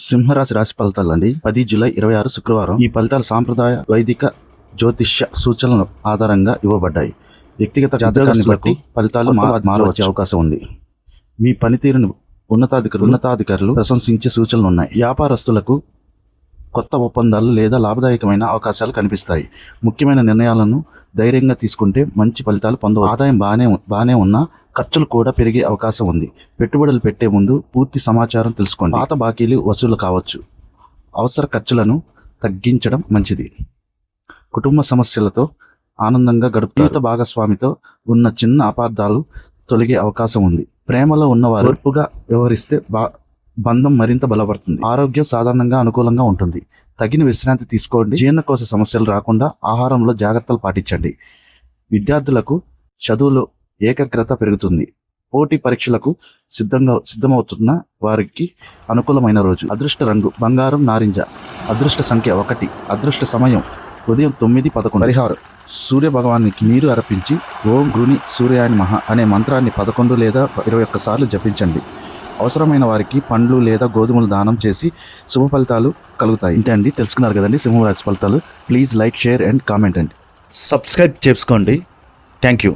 సింహరాశి రాశి ఫలితాలు అండి. 10 జూలై 26 శుక్రవారం. ఈ ఫలితాలు సాంప్రదాయ వైదిక జ్యోతిష్య సూచనల ఆధారంగా ఇవ్వబడ్డాయి. వ్యక్తిగత జాతకాన్ని బట్టి ఫలితాలు మారవచ్చే అవకాశం ఉంది. మీ పనితీరును ఉన్నతాధికారులు ప్రశంసించే సూచనలు ఉన్నాయి. వ్యాపారస్తులకు కొత్త ఒప్పందాలు లేదా లాభదాయకమైన అవకాశాలు కనిపిస్తాయి. ముఖ్యమైన నిర్ణయాలను ధైర్యంగా తీసుకుంటే మంచి ఫలితాలు పొందవచ్చు. ఆదాయం బాగానే ఉన్నా ఖర్చులు కూడా పెరిగే అవకాశం ఉంది. పెట్టుబడులు పెట్టే ముందు పూర్తి సమాచారం తెలుసుకోండి. పాత బాకీలు వసూలు కావచ్చు. అవసర ఖర్చులను తగ్గించడం మంచిది. కుటుంబ సమస్యలతో ఆనందంగా గడుపుతారు. జీవిత భాగస్వామితో ఉన్న చిన్న అపార్థాలు తొలగే అవకాశం ఉంది. ప్రేమలో ఉన్నవారు ఓర్పుగా వ్యవహరిస్తే బంధం మరింత బలపడుతుంది. ఆరోగ్యం సాధారణంగా అనుకూలంగా ఉంటుంది. తగిన విశ్రాంతి తీసుకోండి. జీర్ణకోశ సమస్యలు రాకుండా ఆహారంలో జాగ్రత్తలు పాటించండి. విద్యార్థులకు చదువులో ఏకాగ్రత పెరుగుతుంది. పోటీ పరీక్షలకు సిద్ధమవుతున్న వారికి అనుకూలమైన రోజు. అదృష్ట రంగు బంగారం, నారింజ. అదృష్ట సంఖ్య 1. అదృష్ట సమయం ఉదయం 9-11. పరిహారం: సూర్య భగవానికి నీరు అర్పించి ఓం గృని సూర్యాయ నమః అనే మంత్రాన్ని 11 లేదా 21 సార్లు జపించండి. అవసరమైన వారికి పండ్లు లేదా గోధుమలు దానం చేసి శుభ ఫలితాలు కలుగుతాయి. ఇంతే అండి, తెలుసుకున్నారు కదండి సింహరాశి ఫలితాలు. Please like, share and comment అండి. సబ్స్క్రైబ్ చేసుకోండి. Thank you.